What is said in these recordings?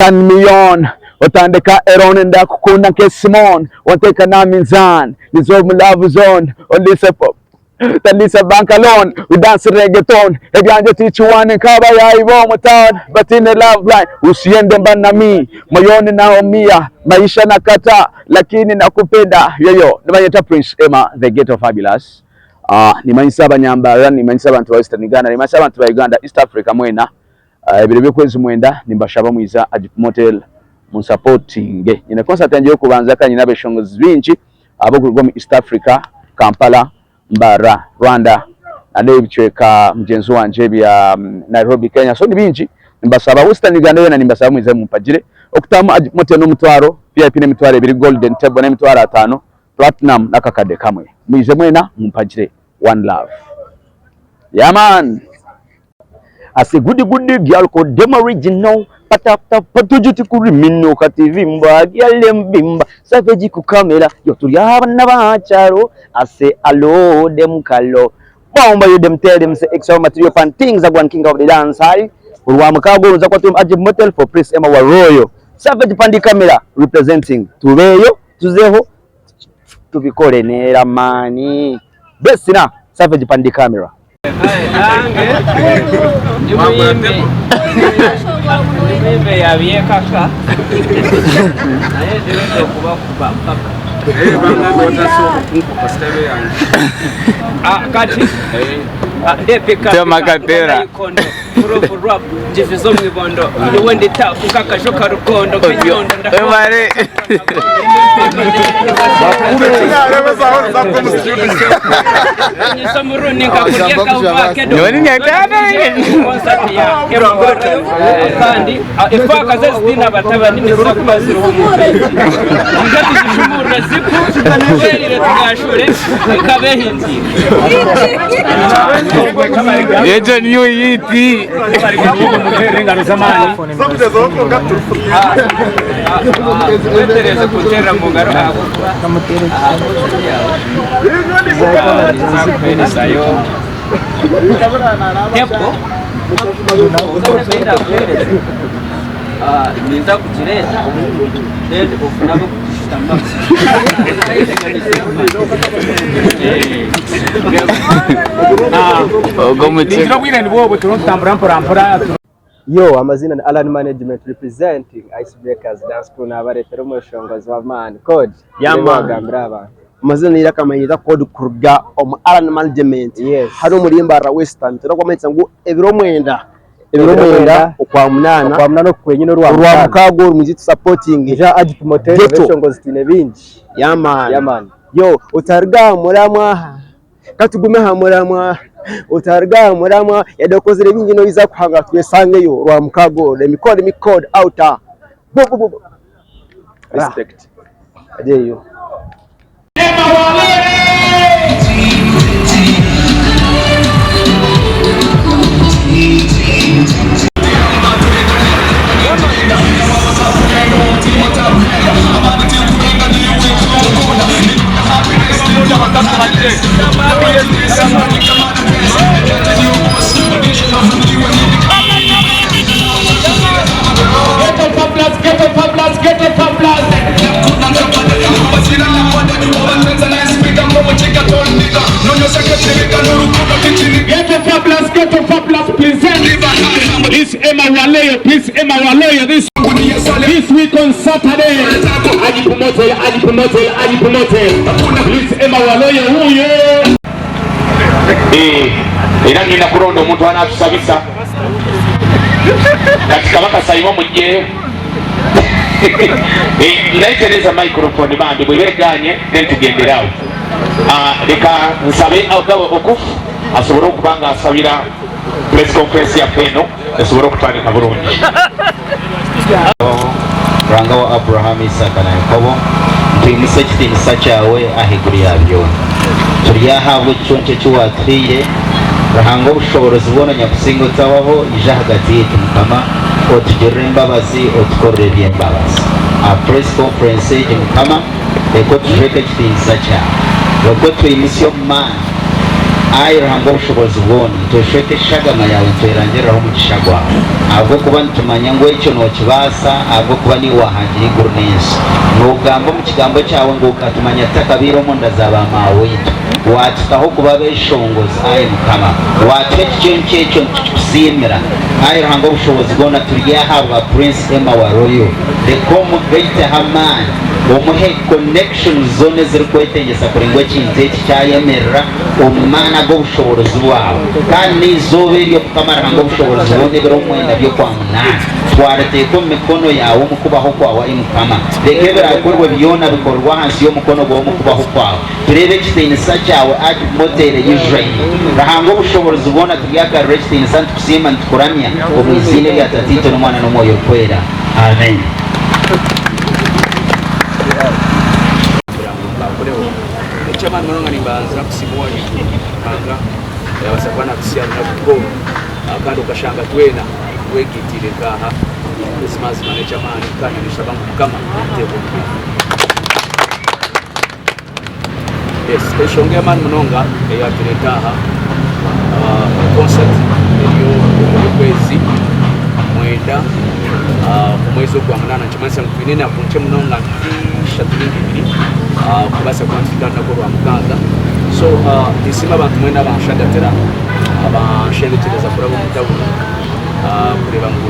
Turn me on, utandika Aaron and Dakukuna ke Simon, wateka na minzan, dissolve my love zone, on Lisa bank alone, we dance reggaeton, ebyanje tichuane kaba ya ibo mutan, but in the love line, usiende mbana mi, moyoni naumia, maisha nakata, lakini nakupenda, yoyo, nimayeta Prince Emma, the Ghetto Fabulous, nimanyisa abanyambara, nimanyisa abantu wa Western Uganda, nimanyisa abantu wa Uganda, East Africa mwena, ebiro byokwezi mwenda nimbashaba mwiza Agip Motel mu supporting ine concert yanje yokubanza kanyina beshongozi bingi abo kurwa mu East Africa Kampala Mbara Rwanda ande bichweka mjenzi wanje bya Nairobi Kenya so ni bingi nimbasaba Western Uganda yona nimbasaba mwiza mu pagire okutamu Agip Motel no mutwaro VIP ne mitwaro ebiri golden table ne mitwaro 5 platinum nakakade kamwe mwize mwena mu pagire one love yeah man. As a goody girl called them original, patujuti kurimino kativimba, gyalem bimba, savage ku camera, yotuya n'abacharo, I say hello them kalo. Bomba you them tell them say extra material pan things are one king of the dance high. Urwa mkago za kwa Agip Motel for Prince Emma Waroyo. Savage pandi camera representing tuveyo, tuzeho, tuvikore nera mani. Best na Savage pandi camera. Amember yabiye kaka naye ndio kuba mpaka banga ndotaso nko stebe yangu kati depeka tema katera pro rap jifizo mwibondo ni wende ta kaka shoka rukondo kinyondo ndabare ni samuruni nkakulia kwa kedo noni nyatana concert ya kerogodo kandi ifaka zestina bataba ni misako baziro ngati zishumura ziku kweli retugashore kabehinzi yeje niyo yiti ngaro zamani sabudezo ko ngaturufu wetereze kutera mugaro kamutere sayo tempo niza kujireta ndende kufunabo kutamba Yo, amazina ni Alan Management representing Icebreakers dance crew n'abaretero mushongozi wa man code yamagambira amazina ni yakamanyiza code kurga Alan Management hari umurimba Western turakometsa ngo ebiro mwenda okwa munana kwenyine rwa mukago muziti supporting ja Agip Motel mushongozi tine bingi yaman yo utarga muramwa katugume ha muramwa utarga muramwa yadokozere bingi no biza kuhanga twesange yo rwa mukago le code outer respect adeyo Please Emma Waloyo this week on Saturday. Agip Motel. Please Emma Waloyo huyo. Era ngenda kuronda omuntu anatusabisa katika baka sayimo mujje ndaitereza microphone bandi bweganye nentugenderawo leka nsabe agabo okufu asobora okubanga asabira press conference ya peno asobora okutandika bulungi Rangawa Abraham Isaka na Yakobo ntuyimisa ekitiinisa kyawe ahiguru yabyo turiyahabwa ekiconco ekiwatwire rahanga obushobozi bwona nyakusinga otabaho ije hagati yetu mukama otugirire embabazi otukorere eby'embabazi press conference egi mukama eko tujweke ekitiinisa kyawe eko tuyimisa omumaani ayo ruhanga ubushobozi bwone tushwete shagama yawe tuyirangiriraho umugisha gwawe ahubwo kuba nitumanya ngo icyo nokibasa ahubwo kuba ni wahangira iguru neza nugamba mu kigambo cyawe ngo ukatumanya takabiro mu nda zaba mawe watukaho kuba beshongoza ayo mukama watwete icyo tukusimira ayo ruhanga ubushobozi bwone turiyahabwa Prince Emma wa Royal rekomu gate hamani umuhe connection zone ziri kwetegesa kurengo kinze cyayemerera umana go bushobozi bwawe kandi izobe ryo kukamara ngo bushobozi bwone bero mwenda byo kwa munana twarete ko mikono yawe mu kubaho kwawe imukama rekebera akorwe byona bikorwa hansi yo mukono gwo mu kubaho kwawe turebe kitenisa cyawe Agip Motel Israel rahango bushobozi bwona tuyaka resting sant kusima ntukuramya omwizine ya tatito n'umwana n'umwoyo kwera amen. Chairman Manonga ni banza kusimua ni kanga yabasabana kusiana na kuko akando kashanga twena wegitire kaha simazi mane chairman kana ni shabangu kama tebo. Yes, shongea man Manonga ya tiretaha concert iyo kwezi mwenda kumwezo kwa mnana chimanisa mkwinene akunche Manonga shatulindi bibiri kubasa kwanfikana ko Rwamuganda so isima abantu mwena bashagatera abashengetereza kurabo mutabu kureba ngo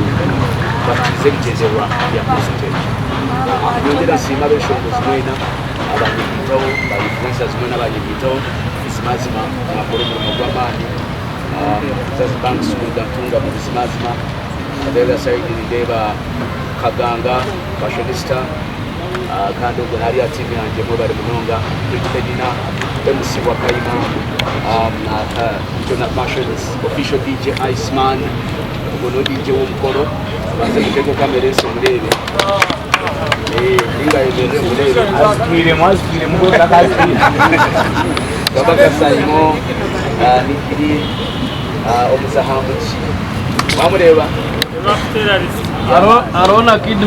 batize bigezerwa ya percentage yongera sima beshongozi mwena abantu bitaho influencers mwena bagitaho isimazima makuru mu magwamani zazi bank school datunga mu isimazima abega saidi ndeba kaganga fashionista kandi ubwo hari atimu yanjye mu bari Manonga Pedina MC wa Kaima na Fashions official DJ Iceman ubwo no DJ w'umukoro baze gutego kamera so murebe inga yebere murebe azwire mu gutakazi baba kasayimo nikiri omuzahambuki bamureba Arona Kid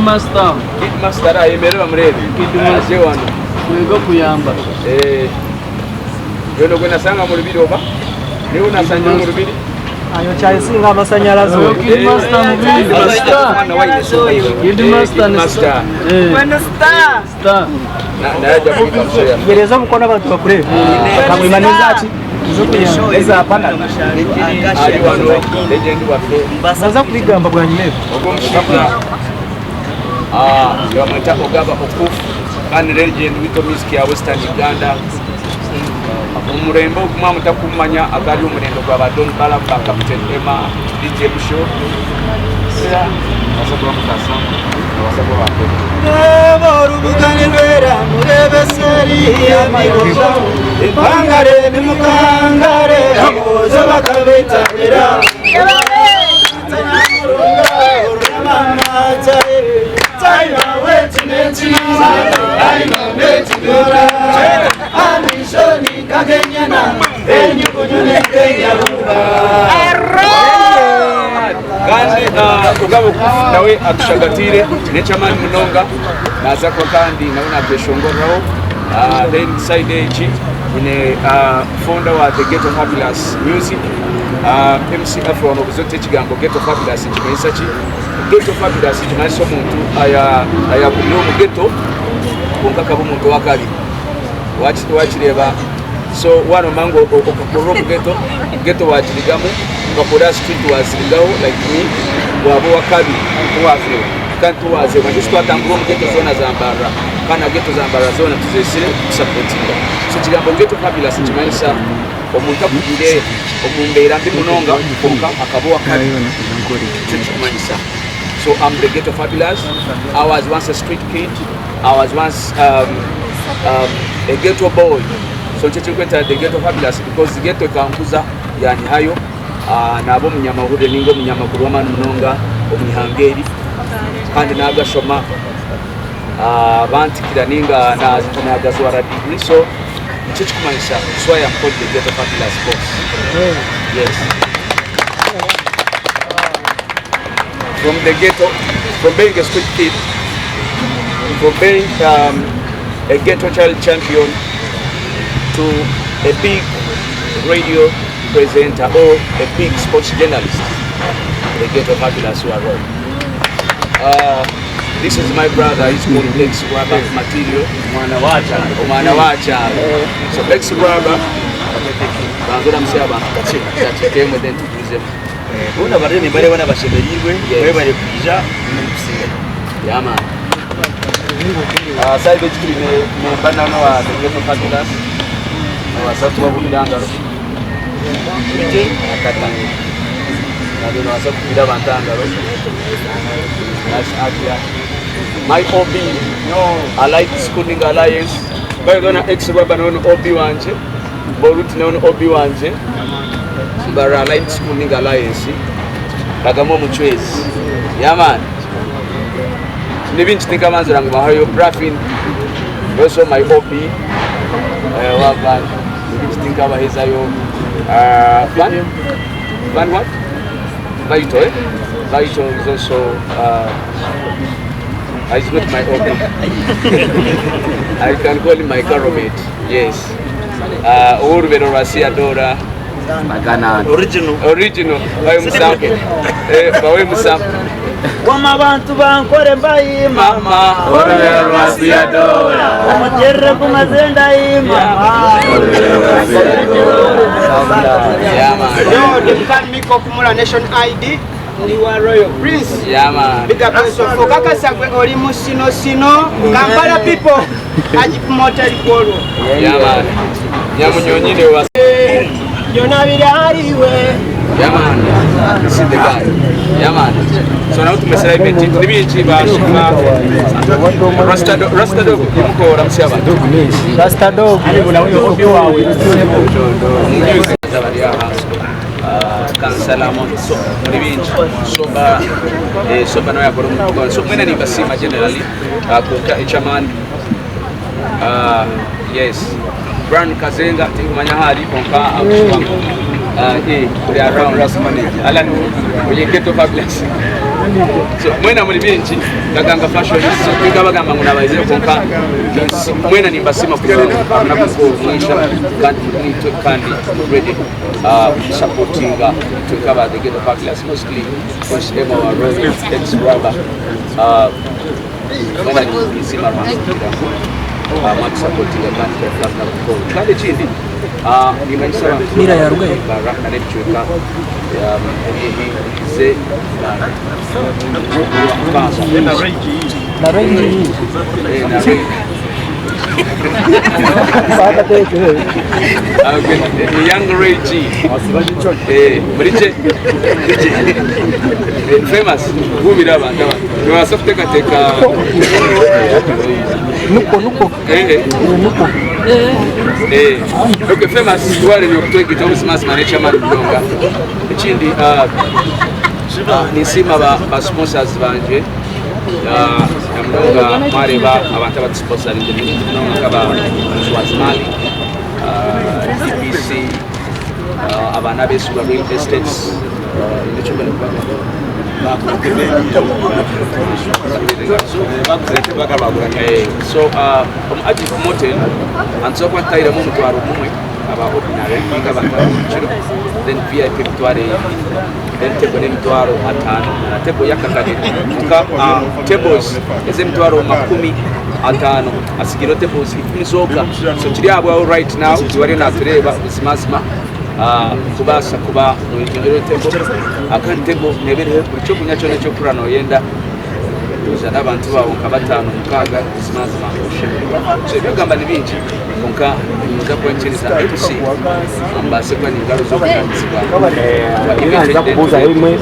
Master ayemerera murebe Kid Master wano kwego kuyamba yono gwe nasanga mu rubiri oba niwe nasanga mu rubiri ayo cyayisinga amasanyalazo Kid Master mu bindi Kid Master ni star star naja kukamshia gereza mukona abantu bakure kamwimaneza ati eza hapana ali wano legend wafe basaza kubigamba bwa nyine yamwita Ogaba Okufu kandi legend wito music ya Western Uganda umurembo kuma mutakumanya akali umurembo kwa Badon Balamba Captain Emma DJ Show asabwa mutasa wasabwa wape borubugane rwera murebe seri amigoja impangare nimukangare aboza bakabetera kandi Ogaba Okufu nawe atushagatire ne chairman Manonga naza kwa kandi nawe natweshongoraho then side age ine founder wa The Ghetto Fabulous Music MC Afro no buzote kigambo Ghetto Fabulous kimeisa ki Ghetto Fabulous kimeisa omuntu aya kulio mu ghetto konka kabo muntu wakali wachireba so wano mango okukoro ghetto wachirigamu bakora street wazirigaho like me wabo wakabi tuwaze kandi tuwaze baje twatangura mu ghetto zona zambara kana ghetto zambara zona tuzesire supportinga so kigambo Ghetto Fabulous kimeisa omuntu akugire omumbera mbi Manonga konka akabo wakabi kimeisa. So I'm the Ghetto Fabulous. I was once a street kid. I was once a ghetto boy. So chichikweta the Ghetto Fabulous because the ghetto kankuza yani hayo nabo munyama hude ningo munyama kurwama Manonga omihangeri kandi nagashoma bantikira ninga nagazwara degree so chichikumanyisa so I am called the Ghetto Fabulous boss. Yes. From the ghetto, from being a street kid, from being a ghetto child champion to a big radio presenter or a big sports journalist. The ghetto fabulous who are wrong. This is my brother, he's called Lex Rubber Material. So Lex Rubber, yeah, man. Side basically the banana was the ghetto fabulous. I was up to a wood under. I don't know, I my hobby, I like Schooling Alliance. But I'm going to extra banana hobby one, but no hobby one. But I like Schooling Alliance. Like a moment choice. Yeah, man. Living to think about graphing, also my hobby. Living to think about his Van what? Vital. Vital is also it's not my hobby. I can call him my car mate. Yes. Urvero Rasiadora. Original. Bawe Musam. Wama bantu bankore mbayi mama Urvero Rasiadora. Omujerre kumazenda mama Urvero Rasiadora. Yeah, man. Yo, the can make up Mula Nation ID. You are Royal Prince. Yeah, man. Big up yourself. Fokaka sakwe olimu sino. Kampala people. Agip Motel Koro. Yeah, man. Nyamunyonyine was. Yona bidariwe. Yeah, man. This is the guy. Yeah, man. So now to me celebrate it. Nibi chiba shima. Rasta dog. Muko ramsiaba. Rasta dog. Kansalamon so soba no yakoro so mwena ni basima generally kuka chairman yes Brand Kazenga tingumanya hali konka akushwango kuri around last manager Alan uye ghetto fabulous so mwena muri binchi gaganga fashion so kwigabagamba nguna bayize konka mwena ni basima kuzana na kumusha kandi ready supporting to cover the ghetto fabulous mostly first ever Royal X Rubber mwena ni bizima much supporting the country of London. Kale chindi ni maisha mira ya rugai baraka na chweka ya ze na range na range young Reggie Bridget famous gubira abantu no asofte kateka nuko okay famous wale ni kutoka Thomas Mas manager Mandonga chindi ni sima ba sponsors banje Mnonga mareba abantu abasponsor ndi nkaba Swazimali BBC abana besu ba real estates ndichobela so Agip Motel and so kwa taira mu mutwaro mumwe aba ordinary ngabanga then VIP mutware then table mutwaro atano na table yakakade ka tables eze mutwaro 15 asigiro tables izoka so kiri abo right now tuwari na tureba usimasima kubasa kuba mwinjiro tembo akantebo nebere cyo kunyacho cyo kurano yenda uzana abantu bawo kabatano mukaga simazi mangoshe so byogamba nibinji konka muza kwenchiriza MC ambase kwa ningaro zo kuranzibwa ibanza kubuza imwe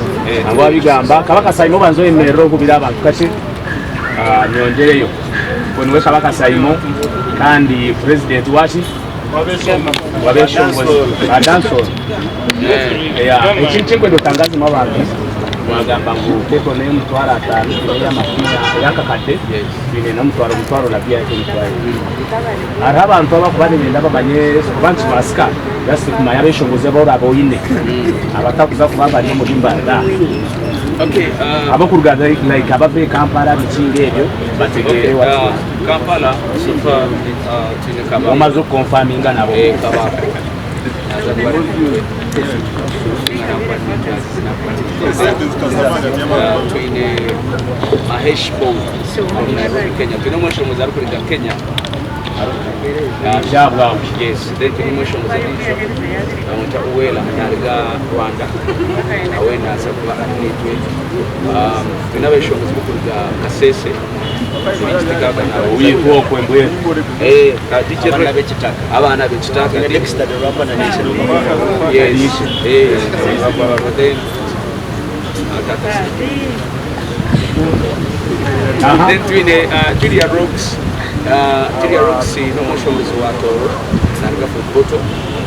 abo abigamba kabaka sayimo banzo emero kubira abantu kati nyongereyo konwe kabaka sayimo kandi president wachi wabeshongozi adanso ekintu kwendo tangazi mwabantu mwagamba ngo pepo ne mutwara atanu ya mafina yakakate bine na mutwaro na bia yake mutwaro ara abantu abakubane ngenda babanye kubantu basika yasi kuma yabeshongozi abora aboyine abatakuza kubaba ni mudimba da okay abakurugaza like ababe Kampala bikinge ebyo bategere Kampala sofa tinekaba amazo confirminga nabo twine Mahesh Bow from Nairobi, Kenya. Tunomwesho muzaru kuri Kenya. Yes, then tunomwesho muzaru amuta uwela nariga Rwanda. Awena asabwa anitwe. Tunabesho muzaru kuri Kasese. Uyivuo kwembwe. Abana bechitaka. Next the rapper na national. Yes. Then Julia Rocks no mushobozi watoro nariga football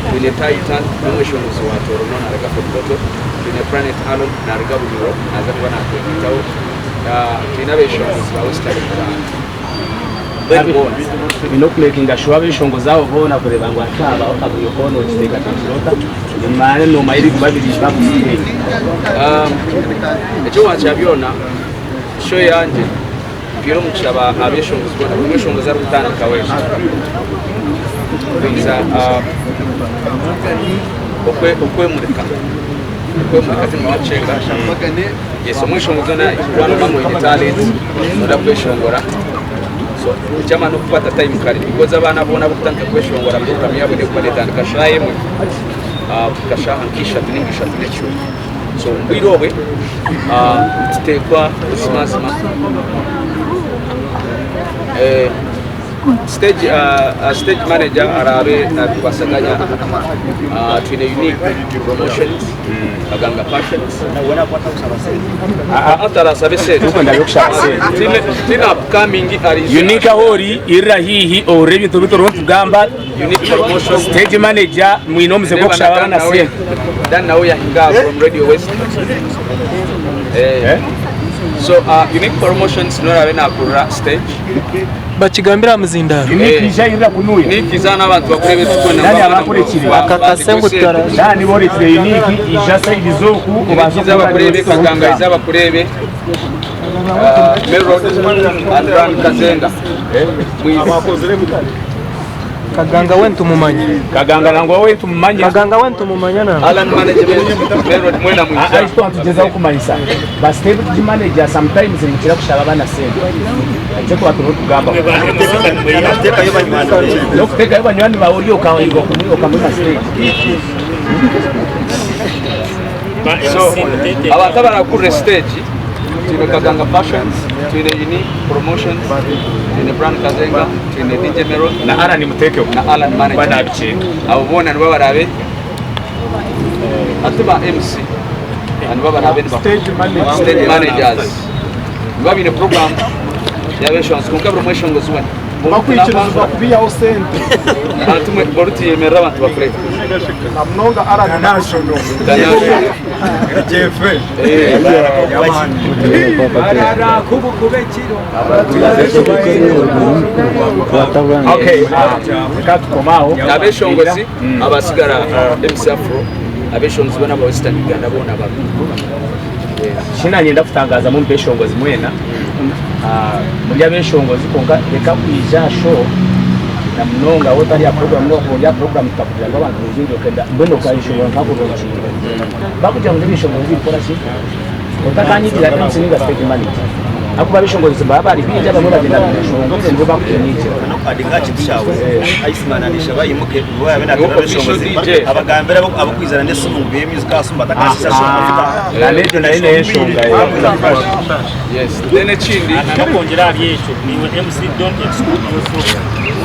twine Titan no mushobozi watoro no nariga football twine Planet Alon nariga bujuro naza kubona kwitaho twinabeshobozi ba Western Uganda binokulekinga shwa bishongo zabo bona kureba ngo ataba okabuye kono kiteka kirota imane no mayiri babiri bamusiye ejo wachabyona show yanje biro muchaba abeshongo zibona bishongo za rutandika weje biza okwe murika timwachenga yeso mwishongo zona bano bamwe talent nda kweshongora so chama no kupata time kali because abana bona butanga kweshongora program yabo ne kwaleta kashaye mwe kashaha kisha tuningisha tunecho so mbirowe tutekwa usimazima stage manager arabe kubasaganya twine unique promotions aganga passions atara sabese tukunda yokushase tina upcoming ari unique hori irahihi orebi tubitoro kugamba unique promotions stage manager mwinomuze ko kushaba na se dan nawe yahinga from Radio West so unique promotions no rabe na kura stage bakigambira muzindaro unique ija kunuye unique izana abantu bakurebe tukona nani abakurikira akakasengu tutara nani bori unique ija side zoku kubaza bakurebe kaganga izaba kurebe Melrod and Run Kazenga kaganga wentu mumanya kaganga nango wentu mumanya kaganga wentu mumanya na Alan management Melrod mwena mwisa aisto atugeza kumanyisa but stable manager sometimes nikira kushaba bana senda ajeko watu kugamba lokuteka yobanywani bawulio kawango kumulio kamuna stage so abantu barakure stage tino kaganga passions tino unique promotions tino brand Kazenga tino DJ Melrod na Alan ni mutekeo na Alan management bana abichenga abo bona nibo barabe atuba MC and baba barabe stage managers nibo bine program ya besho nsuka promotion ngozwe bakwikiriza kubiya osente atumwe boruti yemera abantu bakureka namnonga Alan national jefe ara kubu kubekiro okay katukomao abeshongozi abasigara MC Afro abeshongozi bana ba Western Uganda bona baba shina nyenda kutangaza mu beshongozi mwena muri abeshongozi konka reka kwija show na mnonga wotari ya program no ko ya program takugira ngo abantu bizingo kenda mbono kayishobora nkakuronchi bakuja ngo bishongozi bikora shi utakanyigira kandi singa stage manager akuba bishongozi baba ari bijya bamwe bagenda bishongozi ngo bakunyije adinga kitishawe aisimana nisha yimuke boya bena bishongozi abagambira abakwizana ndetse mu biyemizi kasumba takasisa shongozi na lejo na ine yeshonga yes then chindi nakongera abyecho niwe MC don't exclude yourself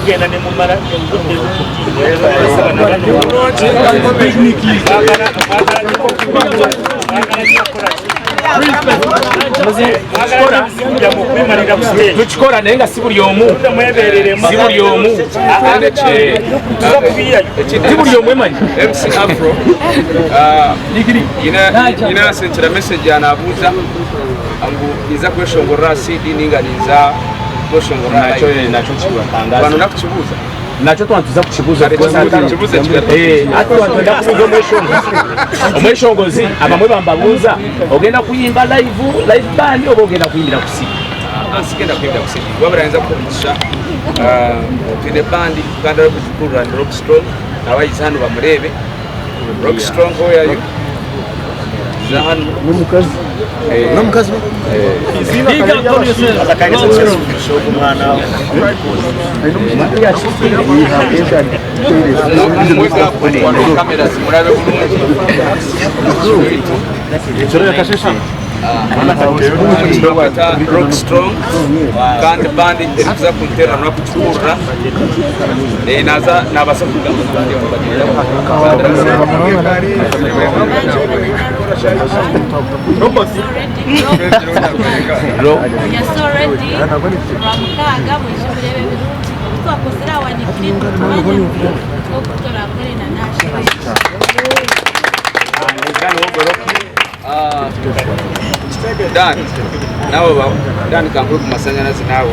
ugenda ne mumara embude tukikora nenga sibuli omu sibuli omu sibuli omu emanyi MC Afro ina sentira message anabuza angu iza kweshongora CD ninganiza kweshongora nacho kibatangaza bano nakukibuza nacho twantuza kukibuza kibuza ati watenda kubuza omweshongozi abamwe bambabuza ogenda kuyimba live band oba ogenda kuyimbira kusiga asigenda kwenda kusidi wabaranza kumusha tine bandi Uganda kuchukura and rock strong abayizano bamurebe rock strong hoya yo zahan n'umukazi izina akakanya sho kumwana mweka kwa kamera simurabe bulungi rock strong kandi bandi eriza kuntera no kuchukura naza nabasa kugamba bandi bagenda Dan, nawe ba Dan kankuru kumasanyalazi nawe.